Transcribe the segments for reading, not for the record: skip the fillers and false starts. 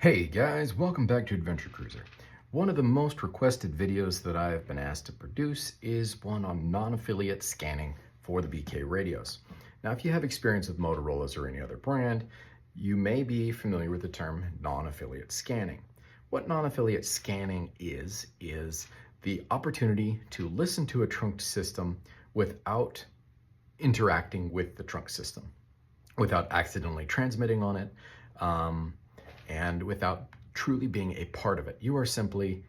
Hey guys, welcome back to Adventurecruiser. One of the most requested videos that I have been asked to produce is one on non-affiliate scanning for the BK radios. Now, if you have experience with Motorola's or any other brand, you may be familiar with the term non-affiliate scanning. What non-affiliate scanning is the opportunity to listen to a trunk system without interacting with the trunk system, without accidentally transmitting on it, and without truly being a part of it. You are simply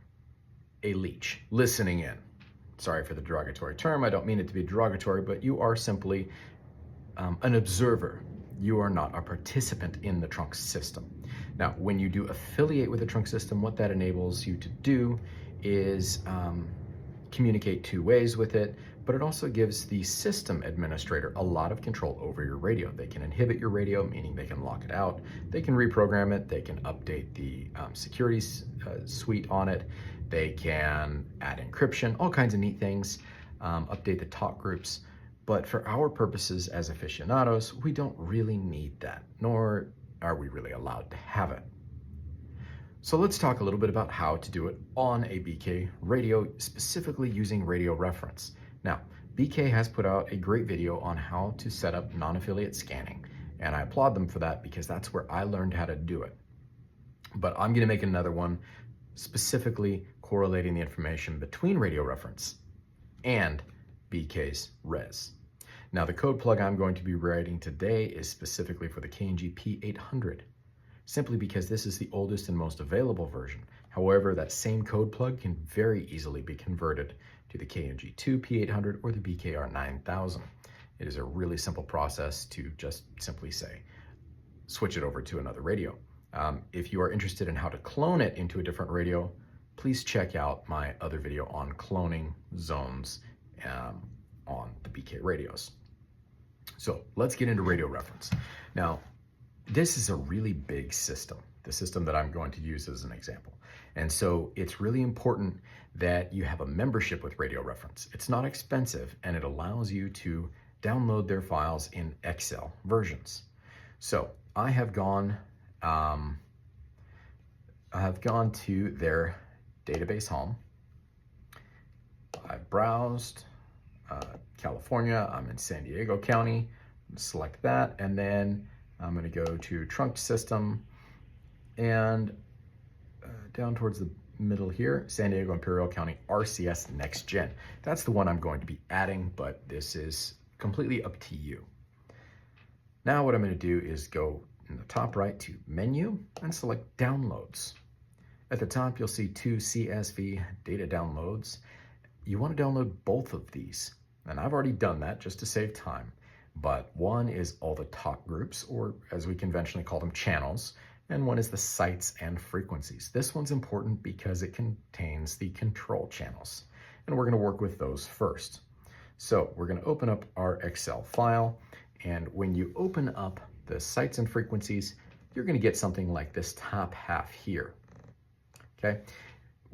a leech listening in. Sorry for the derogatory term. I don't mean it to be derogatory, but you are simply an observer. You are not a participant in the trunk system. Now, when you do affiliate with the trunk system, what that enables you to do is communicate two ways with it, but it also gives the system administrator a lot of control over your radio. They can inhibit your radio, meaning they can lock it out. They can reprogram it. They can update the security suite on it. They can add encryption, all kinds of neat things, update the talk groups. But for our purposes as aficionados, we don't really need that, nor are we really allowed to have it. So let's talk a little bit about how to do it on a BK radio, specifically using radio reference. Now, BK has put out a great video on how to set up non-affiliate scanning, and I applaud them for that because that's where I learned how to do it. But I'm gonna make another one specifically correlating the information between radio reference and BK's res. Now, the code plug I'm going to be writing today is specifically for the KNG-P800. Simply because this is the oldest and most available version. However, that same code plug can very easily be converted to the KNG-P800 or the BKR9000. It is a really simple process to just simply say, switch it over to another radio. If you are interested in how to clone it into a different radio, please check out my other video on cloning zones on the BK radios. So let's get into radio reference. Now, this is a really big system, the system that I'm going to use as an example. And so it's really important that you have a membership with Radio Reference. It's not expensive and it allows you to download their files in Excel versions. So I have gone to their database home. I've browsed California. I'm in San Diego County. Select that, and then I'm going to go to trunk system and down towards the middle here, San Diego Imperial County RCS Next Gen. That's the one I'm going to be adding, but this is completely up to you. Now what I'm going to do is go in the top right to menu and select downloads. At the top, you'll see two CSV data downloads. You want to download both of these, and I've already done that just to save time. But one is all the talk groups, or as we conventionally call them, channels, and one is the sites and frequencies. This one's important because it contains the control channels, and we're going to work with those first. So we're going to open up our Excel file, and when you open up the sites and frequencies, you're going to get something like this top half here. Okay,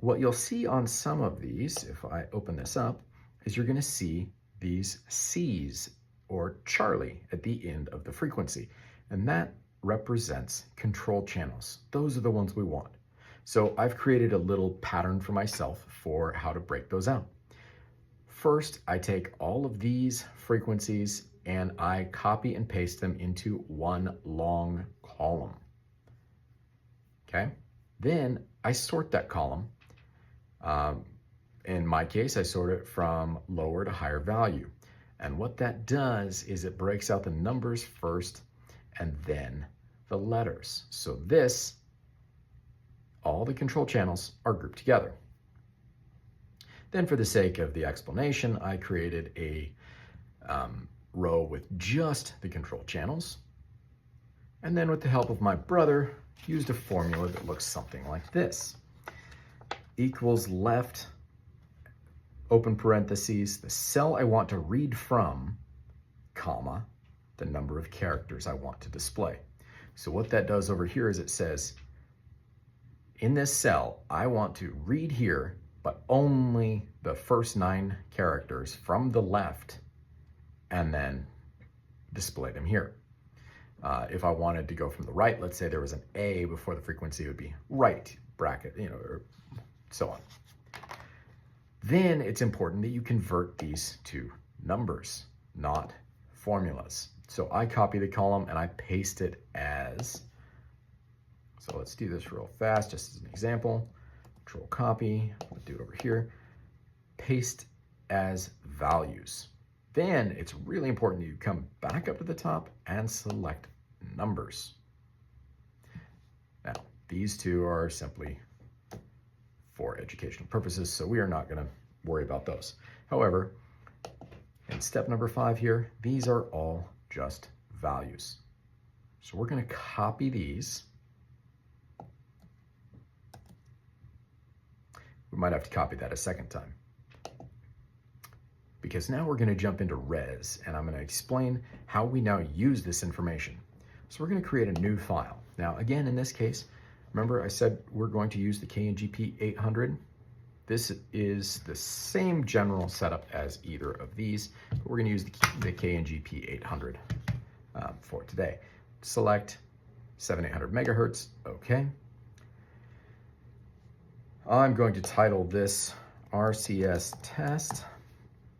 what you'll see on some of these, if I open this up, is you're going to see these C's, or Charlie, at the end of the frequency. And that represents control channels. Those are the ones we want. So I've created a little pattern for myself for how to break those out. First, I take all of these frequencies and I copy and paste them into one long column. Okay? Then I sort that column. In my case, I sort it from lower to higher value. And what that does is it breaks out the numbers first and then the letters. So this, all the control channels are grouped together. Then for the sake of the explanation, I created a row with just the control channels. And then with the help of my brother, used a formula that looks something like this. Equals left, open parentheses, the cell I want to read from, comma, the number of characters I want to display. So what that does over here is it says, in this cell, I want to read here, but only the first 9 characters from the left, and then display them here. If I wanted to go from the right, let's say there was an A before the frequency, it would be right bracket, or so on. Then it's important that you convert these to numbers, not formulas. So I copy the column and I paste it as, so let's do this real fast, just as an example. Control copy, we'll do it over here, paste as values. Then it's really important that you come back up to the top and select numbers. Now, these two are simply for educational purposes, so we are not going to worry about those. However, in step number 5 here, these are all just values. So we're going to copy these. We might have to copy that a second time, because now we're going to jump into res, and I'm going to explain how we now use this information. So we're going to create a new file. Now, again, in this case, remember I said we're going to use the KNG-P800. This is the same general setup as either of these, but we're going to use the KNG-P800 for today. Select 7800 megahertz, okay. I'm going to title this RCS test,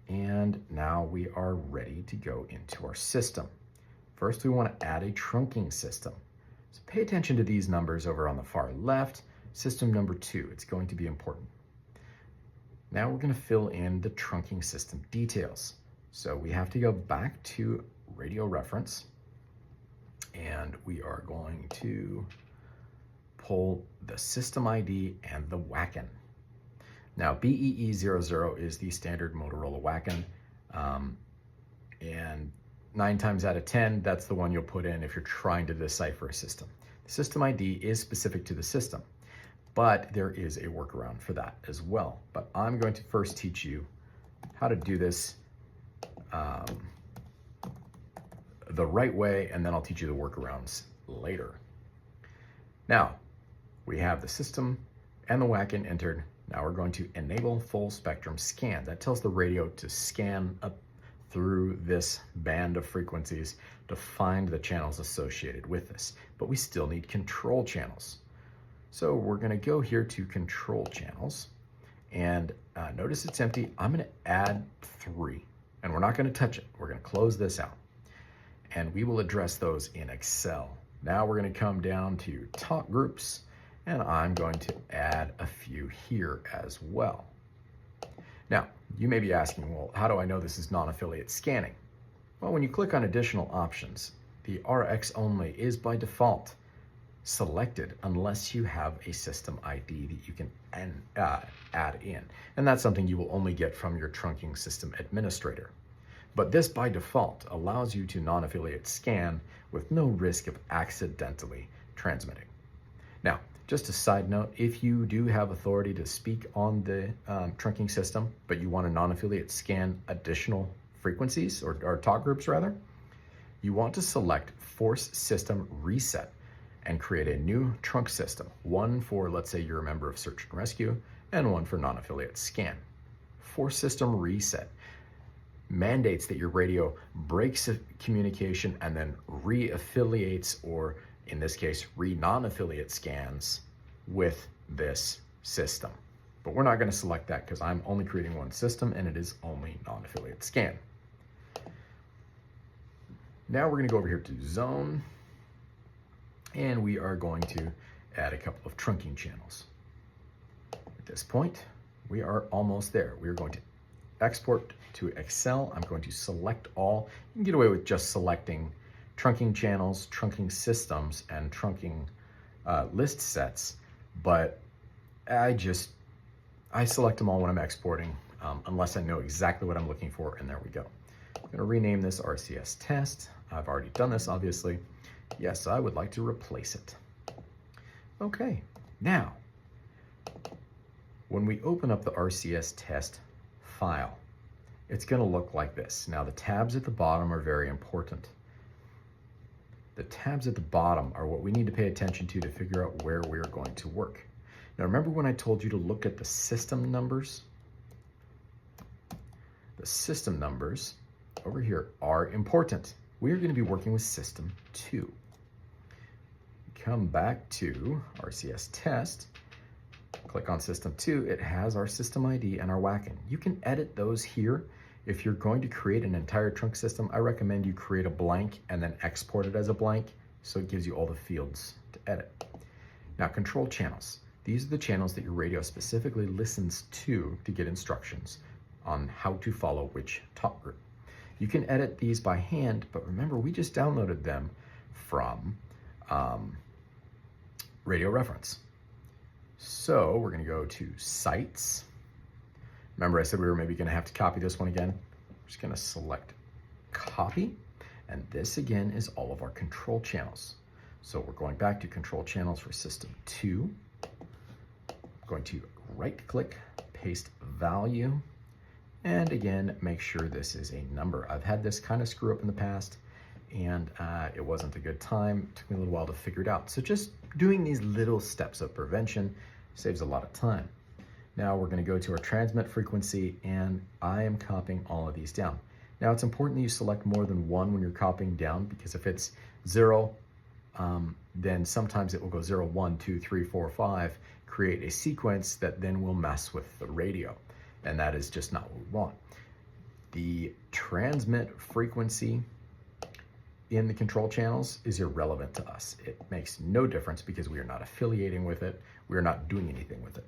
and now we are ready to go into our system. First, we want to add a trunking system. So pay attention to these numbers over on the far left. System number 2, it's going to be important. Now we're going to fill in the trunking system details. So we have to go back to radio reference, and we are going to pull the system ID and the Wacom. Now, BEE00 is the standard Motorola Wacom, and 9 times out of 10, that's the one you'll put in if you're trying to decipher a system. The system ID is specific to the system, but there is a workaround for that as well. But I'm going to first teach you how to do this the right way, and then I'll teach you the workarounds later. Now, we have the system and the Wacom entered. Now we're going to enable full spectrum scan. That tells the radio to scan up through this band of frequencies to find the channels associated with this. But we still need control channels. So we're going to go here to control channels, and notice it's empty. I'm going to add 3, and we're not going to touch it. We're going to close this out, and we will address those in Excel. Now we're going to come down to talk groups, and I'm going to add a few here as well. Now, you may be asking, well, how do I know this is non-affiliate scanning? Well, when you click on additional options, the RX only is by default selected unless you have a system ID that you can add in. And that's something you will only get from your trunking system administrator. But this by default allows you to non-affiliate scan with no risk of accidentally transmitting. Now, just a side note, if you do have authority to speak on the trunking system, but you want to non-affiliate scan additional frequencies or talk groups rather, you want to select Force System Reset and create a new trunk system, one for, let's say, you're a member of Search and Rescue, and one for non-affiliate scan. Force System Reset mandates that your radio breaks a communication and then re-affiliates, or in this case, non-affiliate scans with this system. But we're not going to select that because I'm only creating one system and it is only non-affiliate scan. Now we're going to go over here to zone, and we are going to add a couple of trunking channels. At this point, we are almost there. We are going to export to Excel. I'm going to select all. You can get away with just selecting trunking channels, trunking systems, and trunking list sets, but I select them all when I'm exporting, unless I know exactly what I'm looking for, and there we go. I'm going to rename this RCS test. I've already done this, obviously. Yes, I would like to replace it. Okay, now, when we open up the RCS test file, it's going to look like this. Now, the tabs at the bottom are very important. The tabs at the bottom are what we need to pay attention to figure out where we're going to work. Now, remember when I told you to look at the system numbers? The system numbers over here are important. we're going to be working with System 2. Come back to RCS Test, click on System 2. It has our system ID and our WACN. You can edit those here. If you're going to create an entire trunk system, I recommend you create a blank and then export it as a blank so it gives you all the fields to edit. Now, control channels. These are the channels that your radio specifically listens to get instructions on how to follow which talk group. You can edit these by hand, but remember, we just downloaded them from Radio Reference. So we're going to go to Sites. Remember, I said we were maybe going to have to copy this one again. I'm just going to select Copy, and this again is all of our control channels. So we're going back to control channels for System 2. I'm going to right-click, paste value, and again, make sure this is a number. I've had this kind of screw up in the past, and it wasn't a good time. It took me a little while to figure it out. So just doing these little steps of prevention saves a lot of time. Now we're going to go to our transmit frequency, and I am copying all of these down. Now it's important that you select more than one when you're copying down, because if it's 0, then sometimes it will go 0, 1, 2, 3, 4, 5, create a sequence that then will mess with the radio. And that is just not what we want. The transmit frequency in the control channels is irrelevant to us. It makes no difference because we are not affiliating with it. We are not doing anything with it.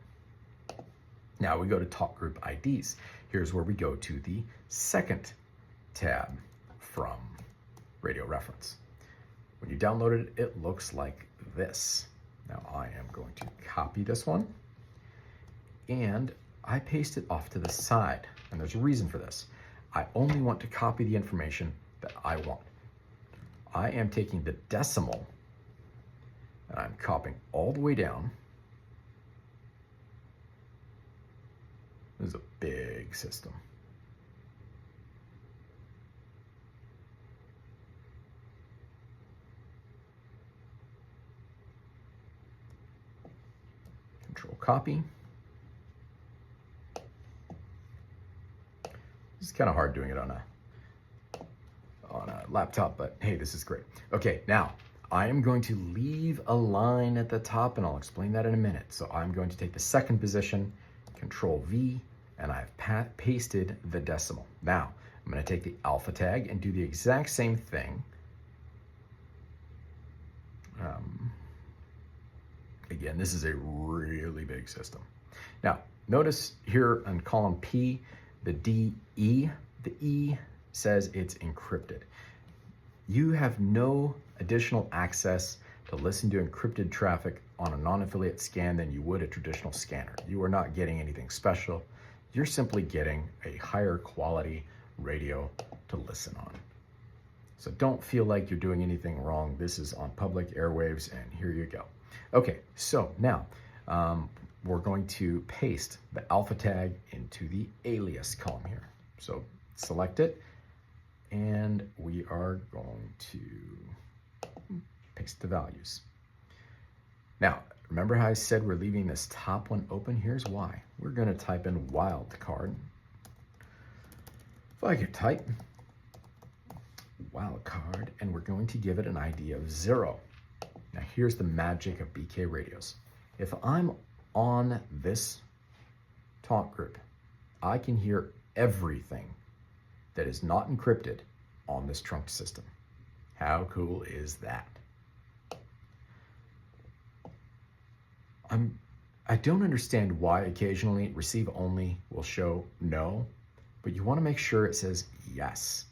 Now we go to talk group IDs. Here's where we go to the second tab from Radio Reference. When you download it, it looks like this. Now I am going to copy this one, and I paste it off to the side. And there's a reason for this. I only want to copy the information that I want. I am taking the decimal and I'm copying all the way down. This is a big system. Control copy. This is kind of hard doing it on a laptop, but hey, this is great. Okay, now I am going to leave a line at the top, and I'll explain that in a minute. So I'm going to take the second position, Control V, and I've pasted the decimal. Now I'm going to take the alpha tag and do the exact same thing. Again, this is a really big system. Now, notice here on column P, the DE, the E says it's encrypted. You have no additional access to listen to encrypted traffic on a non-affiliate scan than you would a traditional scanner. You are not getting anything special. You're simply getting a higher quality radio to listen on. So don't feel like you're doing anything wrong. This is on public airwaves, and here you go. Okay, so now we're going to paste the alpha tag into the alias column here. So select it, and we are going to paste the values. Now, remember how I said we're leaving this top one open? Here's why. We're going to type in wildcard. If I could type wildcard, and we're going to give it an ID of 0. Now here's the magic of BK radios. If I'm on this talk group, I can hear everything that is not encrypted on this trunk system. How cool is that? I don't understand why occasionally receive only will show no, but you want to make sure it says yes.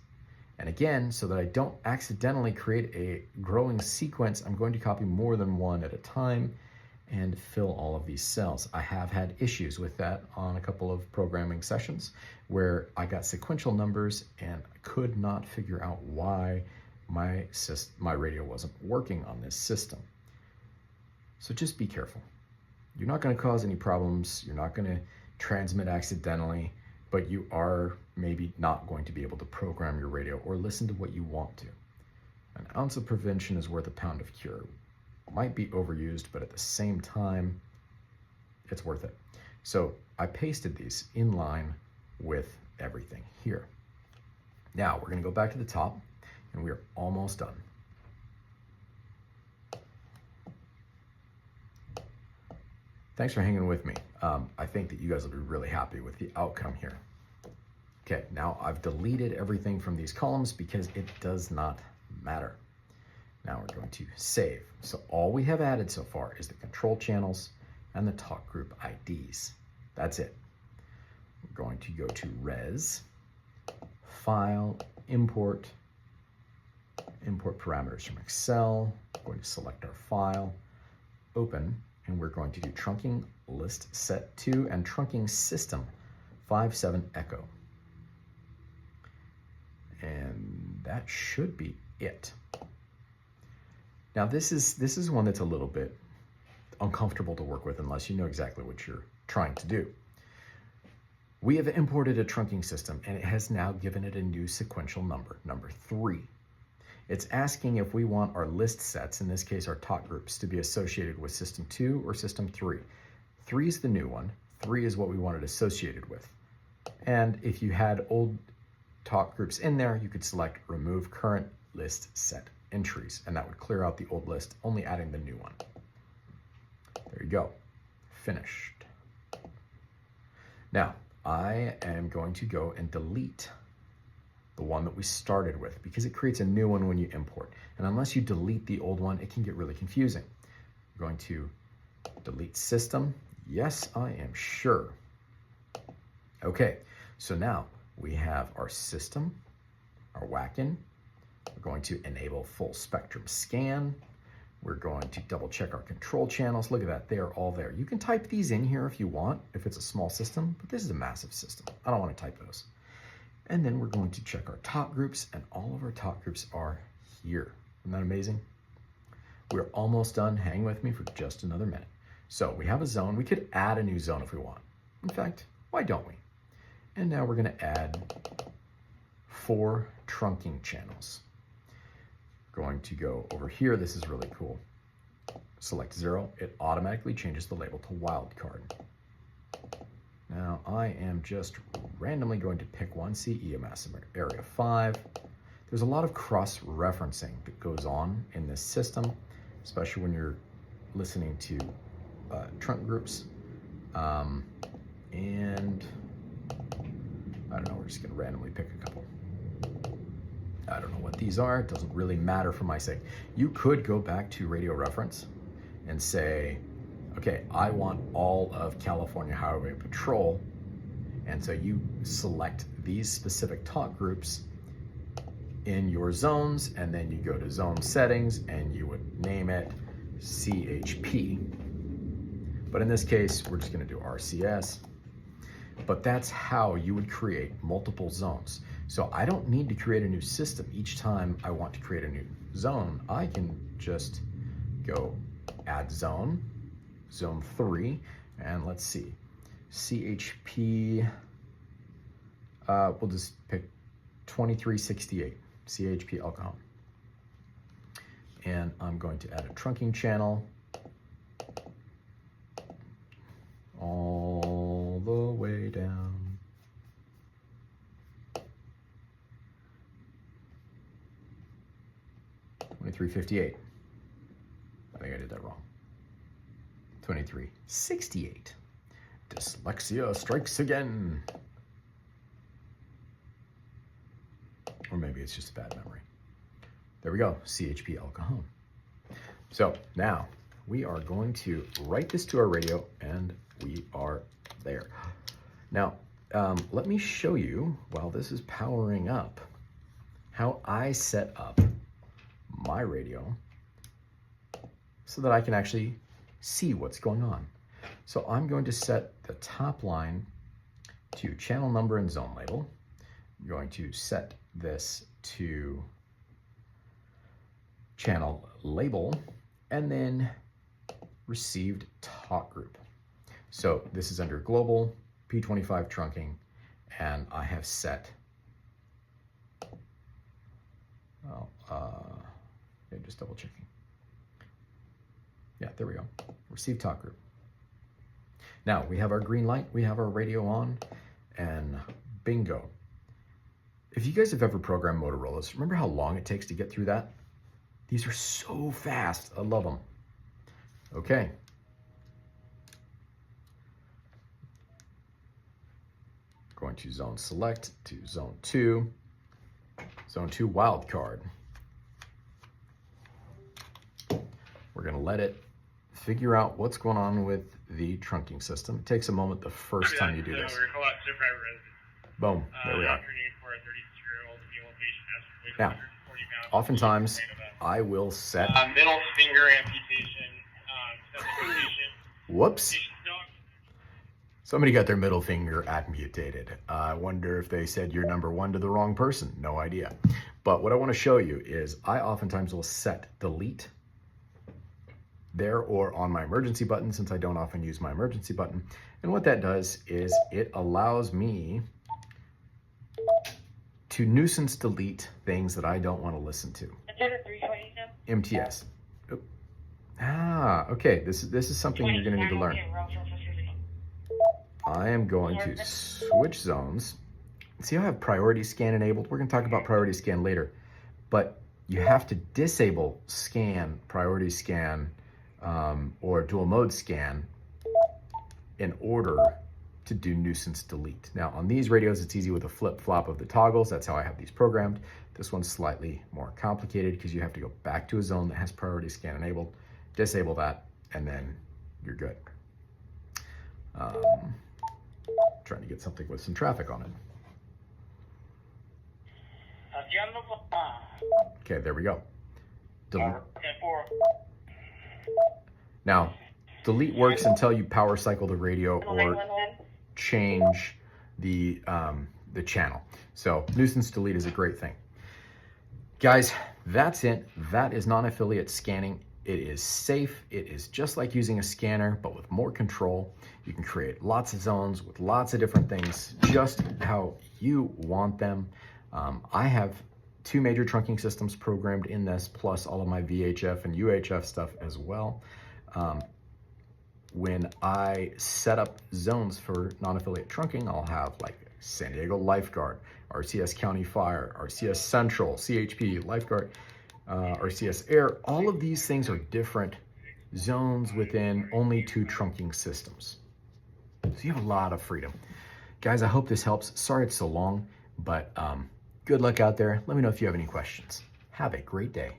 And again, so that I don't accidentally create a growing sequence, I'm going to copy more than one at a time and fill all of these cells. I have had issues with that on a couple of programming sessions where I got sequential numbers and I could not figure out why my radio wasn't working on this system. So just be careful. You're not going to cause any problems. You're not going to transmit accidentally, but you are maybe not going to be able to program your radio or listen to what you want to. An ounce of prevention is worth a pound of cure. Might be overused, but at the same time, it's worth it. So I pasted these in line with everything here. Now we're going to go back to the top. and we are almost done. Thanks for hanging with me. I think that you guys will be really happy with the outcome here. Okay, now I've deleted everything from these columns because it does not matter. Now we're going to save. So all we have added so far is the control channels and the talk group IDs. That's it. We're going to go to Res, File, Import parameters from Excel. We're going to select our file, Open, and we're going to do trunking list set 2 and trunking system 57 echo. And that should be it. Now this is one that's a little bit uncomfortable to work with unless you know exactly what you're trying to do. We have imported a trunking system and it has now given it a new sequential number, number 3. It's asking if we want our list sets, in this case our talk groups, to be associated with system 2 or system 3. 3 is the new one, 3 is what we want it associated with. And if you had old talk groups in there, you could select remove current list set entries, and that would clear out the old list, only adding the new one. There you go, finished. Now, I am going to go and delete the one that we started with because it creates a new one when you import. And unless you delete the old one, it can get really confusing. I'm going to delete system. Yes, I am sure. Okay, so now we have our system, our WACN. We're going to enable full spectrum scan. We're going to double check our control channels. Look at that, they are all there. You can type these in here if you want, if it's a small system, but this is a massive system. I don't want to type those. And then we're going to check our talk groups, and all of our talk groups are here. Isn't that amazing? We're almost done. Hang with me for just another minute. So we have a zone. We could add a new zone if we want. In fact, why don't we? And now we're going to add 4 trunking channels. Going to go over here. This is really cool. Select 0. It automatically changes the label to wildcard. Now I am just randomly going to pick one, CEMS area 5. There's a lot of cross-referencing that goes on in this system, especially when you're listening to trunk groups. And I don't know, we're just gonna randomly pick a couple. I don't know what these are, it doesn't really matter for my sake. You could go back to radio reference and say, okay, I want all of California Highway Patrol, and so you select these specific talk groups in your zones, and then you go to zone settings and you would name it CHP. But in this case, we're just gonna do RCS. But that's how you would create multiple zones. So I don't need to create a new system each time I want to create a new zone. I can just go add zone, zone 3, and let's see, CHP, we'll just pick 2368, CHP alcohol. And I'm going to add a trunking channel all the way down. $23.58. I think I did that wrong. $23.68. Dyslexia strikes again. Or maybe it's just a bad memory. There we go, CHP alcohol. So now we are going to write this to our radio, and we are there. Now, let me show you, while this is powering up, how I set up my radio so that I can actually see what's going on. So I'm going to set the top line to channel number and zone label. I'm going to set this to channel label, and then received talk group. So this is under global P25 trunking, and I have set, well, just double checking. Yeah, there we go. Receive talk group. Now we have our green light, we have our radio on, and bingo. If you guys have ever programmed Motorola's, remember how long it takes to get through that? These are so fast. I love them. Okay. Going to zone select to zone 2. Zone 2 wildcard. We're going to let it figure out what's going on with the trunking system. It takes a moment the first time you do this. Boom, there we are. Now, oftentimes I will set middle finger amputation. Whoops. Somebody got their middle finger amputated. I wonder if they said you're number 1 to the wrong person. No idea. But what I want to show you is I oftentimes will set delete there or on my emergency button, since I don't often use my emergency button. And what that does is it allows me to nuisance delete things that I don't want to listen to. MTS. Oop. Okay. This is something you're going to need to learn. I am going to switch zones. See how I have priority scan enabled? We're going to talk about priority scan later, but you have to disable scan, priority scan, or dual mode scan in order to do nuisance delete. Now on these radios, it's easy with a flip flop of the toggles. That's how I have these programmed. This one's slightly more complicated because you have to go back to a zone that has priority scan enabled, disable that, and then you're good. Trying to get something with some traffic on it. Okay, there we go. Now, delete works until you power cycle the radio or change the channel. So nuisance delete is a great thing. Guys, that's it. That is non-affiliate scanning. It is safe. It is just like using a scanner, but with more control. You can create lots of zones with lots of different things, just how you want them. I have 2 major trunking systems programmed in this, plus all of my VHF and UHF stuff as well. When I set up zones for non-affiliate trunking, I'll have like San Diego Lifeguard, RCS County Fire, RCS Central, CHP Lifeguard, RCS Air. All of these things are different zones within only 2 trunking systems. So you have a lot of freedom. Guys, I hope this helps. Sorry it's so long, but good luck out there. Let me know if you have any questions. Have a great day.